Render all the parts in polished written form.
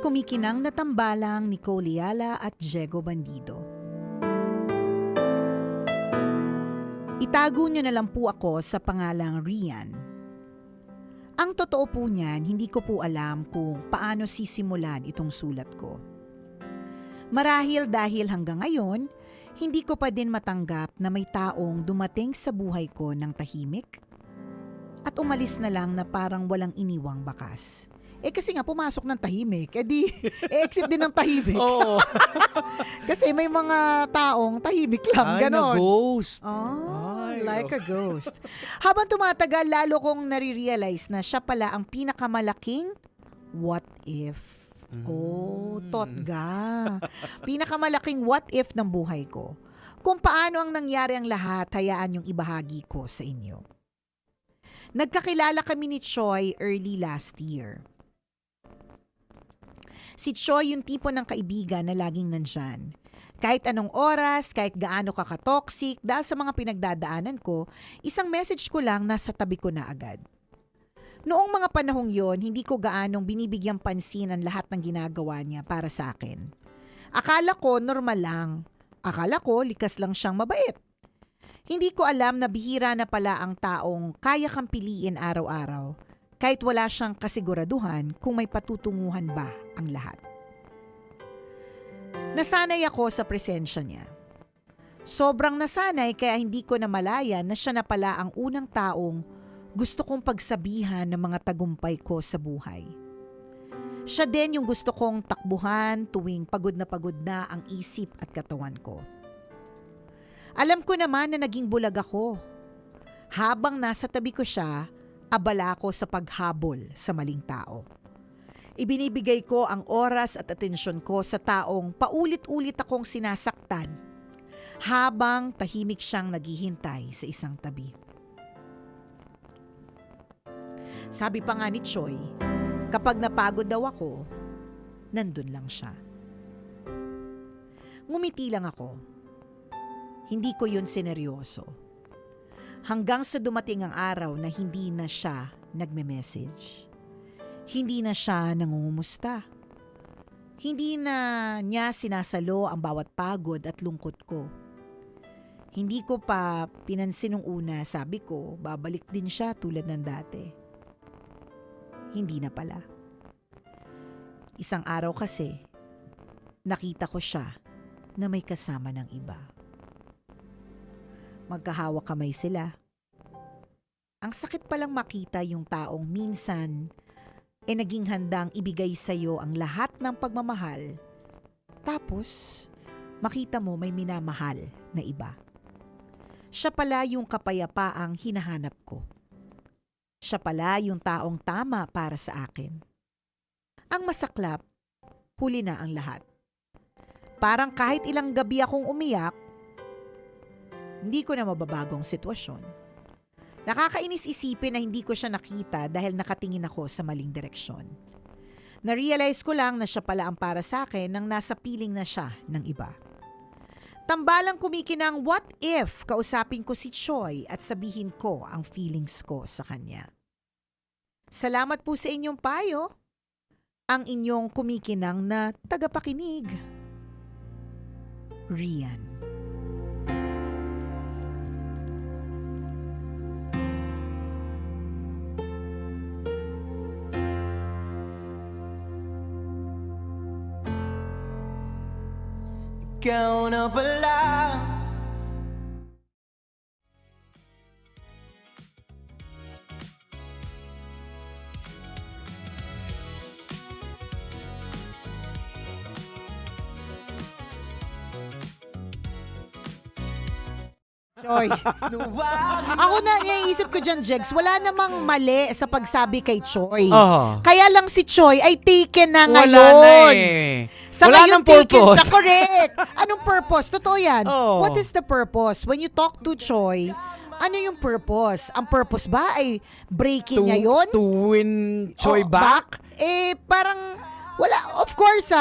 kumikinang na tambalang Nicole Ayala at Diego Bandido. Itago niyo na lang po ako sa pangalang Rian. Ang totoo po niyan, hindi ko po alam kung paano sisimulan itong sulat ko. Marahil dahil hanggang ngayon, hindi ko pa din matanggap na may taong dumating sa buhay ko ng tahimik at umalis na lang na parang walang iniwang bakas. Kasi nga pumasok ng tahimik, exit din ng tahimik. Oo. Kasi may mga taong tahimik lang, Ay, ganon. na-ghost. Like a ghost. Habang tumatagal, lalo kong nare-realize na siya pala ang pinakamalaking what if. Totga. Pinakamalaking what if ng buhay ko. Kung paano ang nangyari ang lahat, hayaan yung ibahagi ko sa inyo. Nagkakilala kami ni Choi early last year. Si Choi yung tipo ng kaibigan na laging nandyan. Kahit anong oras, kahit gaano ka ka-toxic, dahil sa mga pinagdadaanan ko, isang message ko lang nasa tabi ko na agad. Noong mga panahong yon, hindi ko gaanong binibigyang pansin ang lahat ng ginagawa niya para sa akin. Akala ko normal lang. Akala ko likas lang siyang mabait. Hindi ko alam na bihira na pala ang taong kaya kang piliin araw-araw kahit wala siyang kasiguraduhan kung may patutunguhan ba ang lahat. Nasanay ako sa presensya niya. Sobrang nasanay kaya hindi ko namalayan na siya na pala ang unang taong gusto kong pagsabihan ng mga tagumpay ko sa buhay. Siya din yung gusto kong takbuhan tuwing pagod na ang isip at katawan ko. Alam ko naman na naging bulag ako. Habang nasa tabi ko siya, abala ako sa paghabol sa maling tao. Ibinibigay ko ang oras at atensyon ko sa taong paulit-ulit akong sinasaktan habang tahimik siyang naghihintay sa isang tabi. Sabi pa nga ni Choi, kapag napagod daw ako, nandun lang siya. Ngumiti lang ako. Hindi ko yun sineryoso. Hanggang sa dumating ang araw na hindi na siya nagme-message. Hindi na siya nangungumusta. Hindi na niya sinasalo ang bawat pagod at lungkot ko. Hindi ko pa pinansin nung una, sabi ko, babalik din siya tulad ng dati. Hindi na pala. Isang araw kasi, nakita ko siya na may kasama ng iba. Magkahawak kamay sila. Ang sakit palang makita yung taong minsan naging handang ibigay sa'yo ang lahat ng pagmamahal. Tapos, makita mo may minamahal na iba. Siya pala yung kapayapaang hinahanap ko. Siya pala yung taong tama para sa akin. Ang masaklap, huli na ang lahat. Parang kahit ilang gabi akong umiyak, hindi ko na mababagong sitwasyon. Nakakainis isipin na hindi ko siya nakita dahil nakatingin ako sa maling direksyon. Na-realize ko lang na siya pala ang para sa akin nang nasa piling na siya ng iba. Tambalang kumikinang what if kausapin ko si Choi at sabihin ko ang feelings ko sa kanya. Salamat po sa inyong payo. Ang inyong kumikinang na tagapakinig. Rian. Ikaw na pala. Choi. Ako na, naiisip ko dyan, Jegs, wala namang mali sa pagsabi kay Choi. Kaya lang si Choi ay taken na ngayon. Wala na eh. Sa Wala ngayon nang taken purpose. siya, correct. Anong purpose? Totoo yan. Oh. What is the purpose? When you talk to Choi, ano yung purpose? Ang purpose ba ay breaking niya yun? To win Choi Oh, back? Parang wala, of course,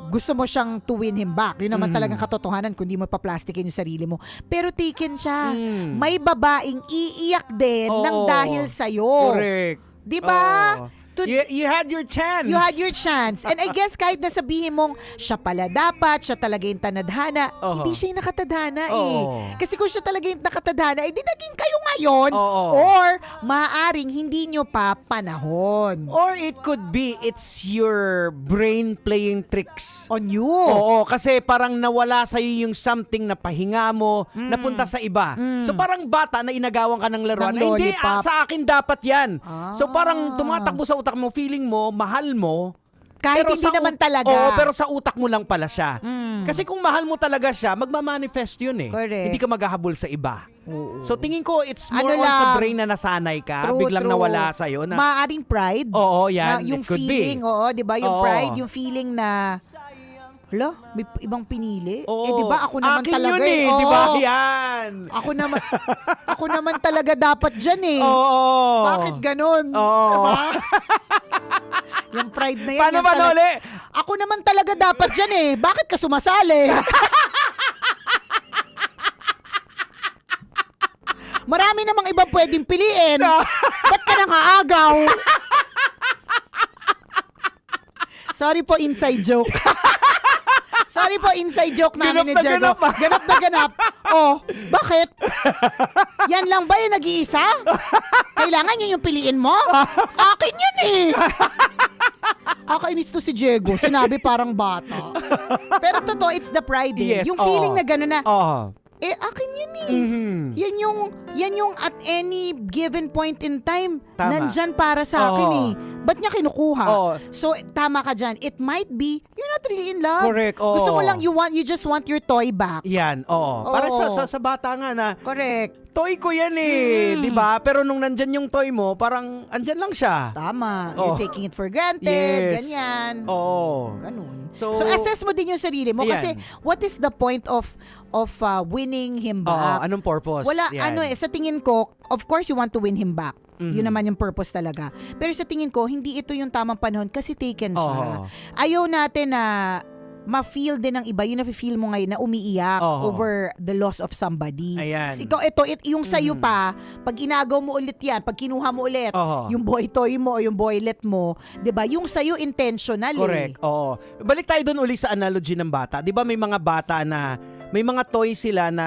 gusto mo siyang to win him back. Yun naman talagang katotohanan kung di mo pa-plastikin yung sarili mo. Pero taken siya. May babaeng iiyak din ng dahil sa'yo. Correct. Di ba? You had your chance. You had your chance. And I guess kahit nasabihin mong siya pala dapat, siya talaga yung tanadhana, Oo. hindi siya yung nakatadhana Oo. Kasi kung siya talaga yung nakatadhana, di naging kayo ngayon. Oo. Or maaaring hindi nyo pa panahon. Or it could be it's your brain playing tricks. On you. Oo, kasi parang nawala sa'yo yung something na pahinga mo, napunta sa iba. So parang bata na inagawan ka ng laruan. Ng Ay, hindi, lollipop. sa akin dapat yan. So Ah. parang tumatakbo sa utak mo, feeling mo, mahal mo. Kahit pero hindi sa naman talaga. Oo, pero sa utak mo lang pala siya. Kasi kung mahal mo talaga siya, magmamanifest yun eh. Correct. Hindi ka maghahabol sa iba. Oo. So tingin ko, it's more Ano on sa lang, brain na nasanay ka, True, biglang true. nawala sa'yo na, Maaaring pride. oo, yan, Na yung it could feeling, be. oo, di ba? Yung Oo. pride, yung feeling na, hala, may ibang pinili. Oo. Eh, di ba? Ako naman Akin talaga. yun eh, Oo. di ba? Yan. Ako naman talaga dapat dyan eh. Oo. Bakit ganun? Oo. Diba? Yung pride na yan. Paano yan ba talaga- uli? Ako naman talaga dapat dyan eh. Bakit ka sumasali? Marami namang ibang pwedeng piliin. Ba't ka nang aagaw? Sorry po, inside joke. Sorry po, inside joke namin ni Ganap na Jergo. ganap, ah. Ganap na ganap. Oh, bakit? Yan lang ba yung nag-iisa? Kailangan yun yung piliin mo? Akin yun eh. Kakainis to si Diego. Sinabi parang bata. Pero totoo, it's the pride eh. Yes, Yung feeling oo. na gano'n na, Oo. akin yun eh. Mhm. Yan yung at any given point in time, Tama. nandyan para sa akin Oo. eh. Ba't niya kinukuha? Oo. So, tama ka dyan. It might be, you're not really in love. Correct, oo. Gusto mo lang, you just want your toy back. Yan, oo. Para Oo. sa bata nga na, Correct. toy ko yan eh, di ba? Pero nung nandyan yung toy mo, parang andyan lang siya. Tama. Oo. You're taking it for granted. Yes. Ganyan. Oo. Ganun. So, So, assess mo din yung sarili mo. Ayan. Kasi, what is the point of winning him Oo, back? anong purpose? Wala, Yan. sa tingin ko, of course you want to win him back. Mhm. Yun naman yung purpose talaga. Pero sa tingin ko, hindi ito yung tamang panahon kasi taken siya. Oo. Ayaw natin na ma-feel din ng iba, yung na-feel mo ngayon na umiiyak Oo. over the loss of somebody. Ayan. Kasi ikaw, yung sa'yo pa, pag inagaw mo ulit yan, pag kinuha mo ulit, Oo. yung boy toy mo o yung boylet mo, 'di ba? Yung sa'yo intentional Correct. Oo. Balik tayo doon uli sa analogy ng bata. 'Di ba may mga bata na may mga toys sila na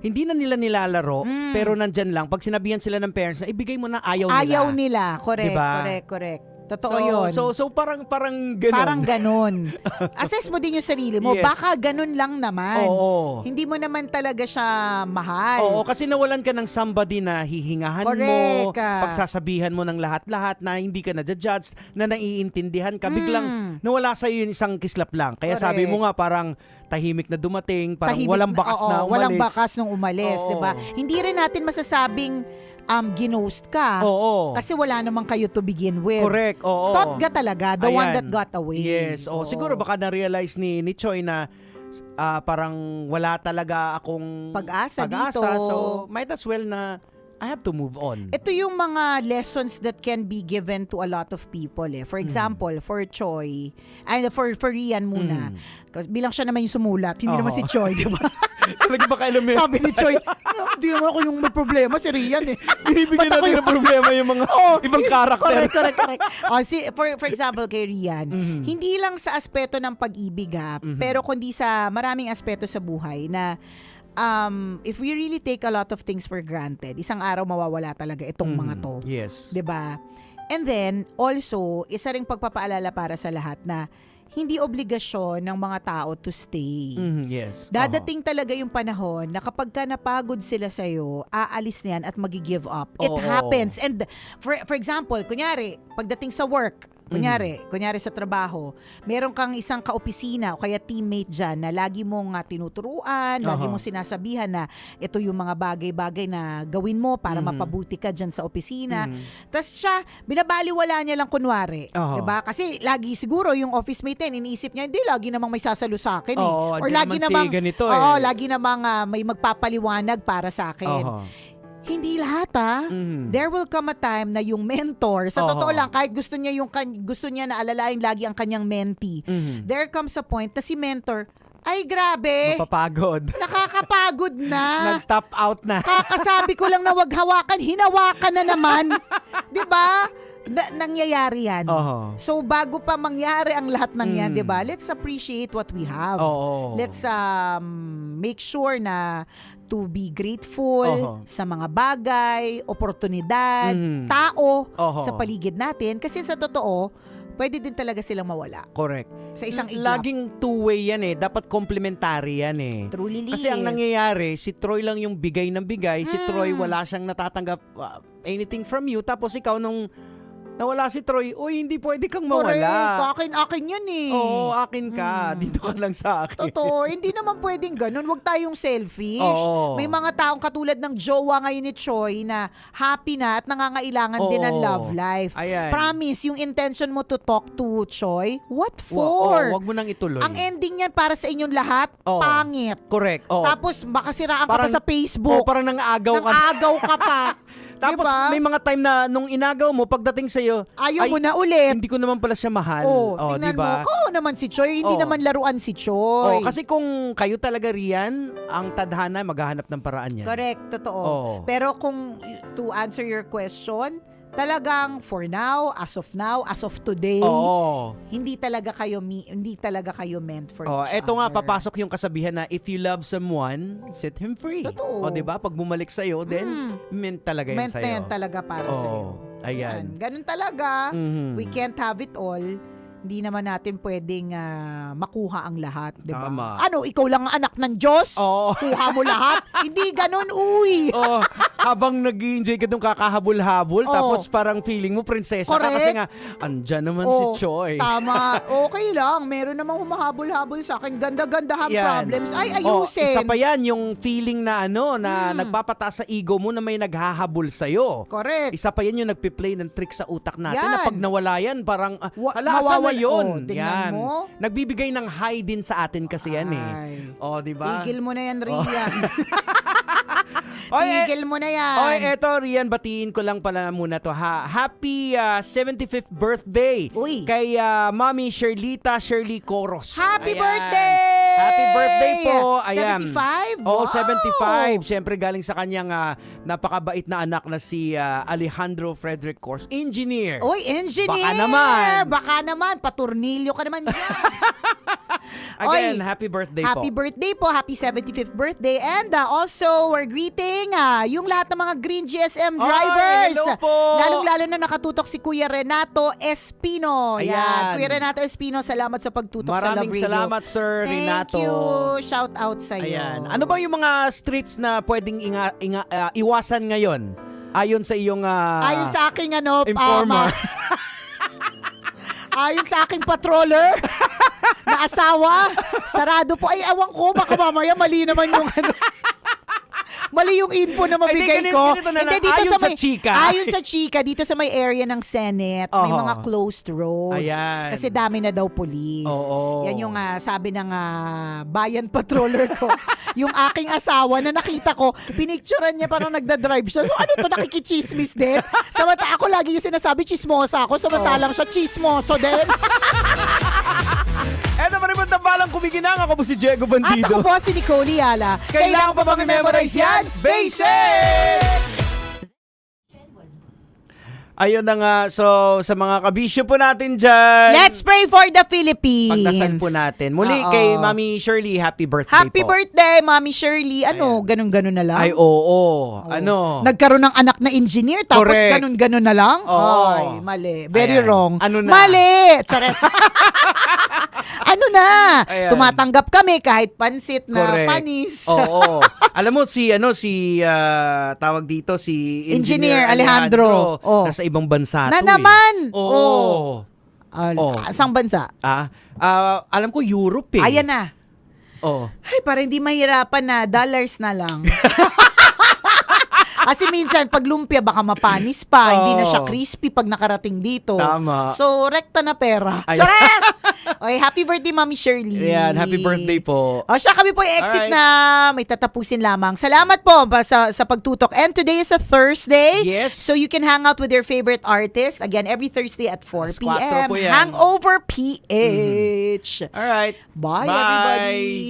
hindi na nila nilalaro pero nandyan lang. Pag sinabihan sila ng parents na ibigay mo na, ayaw nila. Ayaw nila. Correct, Diba? correct. Totoo yun. So parang ganun. Parang ganun. Assess mo din yung sarili mo. Yes. Baka ganun lang naman. Oo. Hindi mo naman talaga siya mahal. Oo, kasi nawalan ka ng somebody na hihingahan Correct. mo, pagsasabihan mo ng lahat-lahat na hindi ka na-judge, na naiintindihan ka. Biglang nawala sa'yo yung isang kislap lang. Kaya sabi Correct. mo nga parang tahimik na dumating, parang Tahimik walang bakas oo, na umalis. Walang bakas nung umalis, Oo. 'di ba? Hindi rin natin masasabing ginost ka. Oo. Kasi wala naman kayo to begin with. Correct, oo. Thought ka talaga, the one Ayan. that got away. Yes, Oo. siguro baka na-realize ni Choi na parang wala talaga akong Pag-asa dito. So, might as well na I have to move on. Ito yung mga lessons that can be given to a lot of people eh. For example, for Choi, for Rian muna. Kasi bilang siya naman yung sumulat, hindi naman si Choi, di ba? Talaga ba ka-element? Sabi ni Choi, hindi naman ako yung may problema, si Rian eh. Bibigyan Ba't ako natin ng problema yung mga ibang karakter. Correct. For example, kay Rian, hindi lang sa aspeto ng pag-ibig pero kundi sa maraming aspeto sa buhay na if we really take a lot of things for granted, isang araw mawawala talaga itong mga to. Yes. 'Di ba? And then, also, isa ring pagpapaalala para sa lahat na hindi obligasyon ng mga tao to stay. Yes. Dadating talaga yung panahon na kapag ka napagod sila sa'yo, aalis na yan at magi-give up. It Oo. happens. And for example, kunyari, pagdating sa work, kunyari sa trabaho, meron kang isang kaopisina o kaya teammate dyan na lagi mong tinuturuan, lagi mong sinasabihan na ito yung mga bagay-bagay na gawin mo para mapabuti ka dyan sa opisina. Tapos siya, binabaliwala niya lang kunwari. Diba? Kasi lagi siguro yung office mate yan, iniisip niya, hindi, lagi namang may sasalo sa akin eh. Oo, Or andyan lagi naman si namang, ganito oo, eh. lagi namang may magpapaliwanag para sa akin. Hindi lahat There will come a time na yung mentor, sa totoo lang, kahit gusto niya na alalain lagi ang kanyang mentee, there comes a point na si mentor, ay grabe, Mapapagod. nakakapagod na. Nag-top out na. Kakasabi ko lang na wag hawakan, hinawakan na naman. 'Di ba? nangyayari yan. Oho. So bago pa mangyari ang lahat ng yan, Mm. 'di ba? Let's appreciate what we have. Oo. Let's make sure na to be grateful Oho. sa mga bagay, oportunidad, Mm. tao Oho. sa paligid natin kasi sa totoo, pwede din talaga silang mawala Correct. sa isang iglap. Laging two-way yan eh. Dapat complementary yan eh. Truly. Kasi ang nangyayari, si Troy lang yung bigay ng bigay. Si Troy wala siyang natatanggap anything from you. Tapos ikaw nung nawala si Troy, uy, hindi pwede kang Correct. mawala. Akin yan eh. Oo, akin ka. Dito ka lang sa akin. Totoo, hindi naman pwedeng ganun. Huwag tayong selfish. Oo. May mga taong katulad ng jowa ngayon ni Choi na happy na at nangangailangan din ng Oo. love life. Ayan. Promise, yung intention mo to talk to Choi, what Oo, for? wag mo nang ituloy. Ang ending yan para sa inyong lahat, Oo. pangit. Correct. Oo. Tapos makasiraan ka pa Parang- sa Facebook. parang nang-aagaw ka. Nang-agaw ka pa. Tapos Diba? may mga time na nung inagaw mo, pagdating sa'yo, Ayaw ay, mo na ulit. hindi ko naman pala siya mahal. Oh, Oh, tingnan diba? mo. Oo naman si Choi, hindi Oo. naman laruan si Oh, Choi. kasi kung kayo talaga riyan, ang tadhana maghahanap ng paraan yan. Correct, totoo. Oo. Pero kung to answer your question, talagang for now, as of today, Oo. hindi talaga kayo meant for Oh, each eto nga other. papasok yung kasabihan na if you love someone, set him free. Totoo. O, 'di ba? Pag bumalik sa then meant talaga yan Meant sa na yan talaga para sa iyo. Ayan. Ganun talaga. Mhm. We can't have it all. Hindi naman natin pwedeng makuha ang lahat, 'di ba? Tama. Ano, ikaw lang ang anak ng Diyos? Oo. Kuha mo lahat? Hindi ganun, uy. Oh, habang nag-enjoy ka dong kakahabol-habol, Oo. tapos parang feeling mo prinsesa ka Correct. kasi nga, andyan naman Oh, si Choi. Tama. Okay lang. Meron namang humahabol-habol sa akin. Ganda-gandahan Yan. problems. Ay, Oh, ayusin. isa pa yan, yung feeling na na nagpapataas sa ego mo na may naghahabol sa'yo. Correct. Isa pa yan yung nagpi-play ng trick sa utak natin Yan. na pag nawala yan, parang, hala, mawawala- saan na yun? Oh, tingnan mo. Nagbibigay ng high din sa atin kasi yan eh. Ay. Oh, di ba? Tigil mo na yan, Rian. Oy, Tigil mo na yan. Oy, eto, Rian, batiin ko lang pala muna to ha. Happy 75th birthday Uy. kay Mami Shirley Coros. Happy Ayan. birthday! Happy birthday po. Ayan. 75? Oo, Wow! 75. Siyempre galing sa kanyang napakabait na anak na si Alejandro Frederick Coros, engineer. Oy, engineer! Baka naman. Baka naman. Paturnilyo ka naman dyan. Again, Oy, happy birthday Happy po. birthday po. Happy 75th birthday. And also, we're greeting yung lahat ng mga Green GSM drivers. hello po. Lalong-lalo na nakatutok si Kuya Renato Espino. Ayan. Yan. Kuya Renato Espino, salamat sa pagtutok sa Love Maraming Radio. salamat, Sir Renato. Thank you. Shout out sa iyo. Ayan. Ano ba yung mga streets na pwedeng iwasan ngayon? Ayon sa iyong Ayon sa aking informer. ayon sa aking patroller na asawa, sarado po. Ay, awan ko, baka mamaya mali naman yung mali yung info na mabigay Hindi, ko. ganito na lang. Hindi, Ayon sa chika. Ayon sa chika, dito sa may area ng Senate, may Oho. mga closed roads. Ayan. Kasi dami na daw police. Oo. Yan yung sabi ng bayan patroller ko. Yung aking asawa na nakita ko, pinicturean niya parang nagda-drive siya. So ano to, nakikichismis din? Samantala ako lagi yung sinasabi, chismosa ako. Samantalang siya, chismoso din. Eto pa rin po tambalang kumikinang. Ako po si Diego At Bandido. ako po si Nicole Yala. Kailangan pa bang i-memorize yan? Basic! Ayun na nga. So, sa mga kabisyo po natin dyan, Let's pray for the Philippines. pagdasal po natin. Muli Oo. kay Mami Shirley, happy birthday Happy po. birthday, Mami Shirley. Ano, ganun-ganun na lang? Ay, oo. Ano? Nagkaroon ng anak na engineer, tapos Correct. ganun-ganun na lang? Oo. Ay, mali. Very Ayan. wrong. Ano na? Mali! Chares. Ano na? Ayan. Tumatanggap kami kahit pansit na Correct. panis. Oo. Alam mo si tawag dito si Engineer Alejandro. Oh. Nasa ibang bansa Na to naman! eh. Oo. Oh. Saan bansa? Alam ko Europe eh. Ayan na. Oh. Ay, para hindi mahirapan na, dollars na lang. Kasi minsan, pag lumpia, baka mapanis pa. Hindi na siya crispy pag nakarating dito. Tama. So, rekta na pera. Ay. Chares! Okay, happy birthday, Mami Shirley. Ayan, happy birthday po. O siya, kami po i-exit Alright. na may tatapusin lamang. Salamat po sa pagtutok. And today is a Thursday. Yes. So you can hang out with your favorite artist. Again, every Thursday at 4 Alas 4 p.m. po yan. Hangover PH. Alright. Bye, Bye. everybody.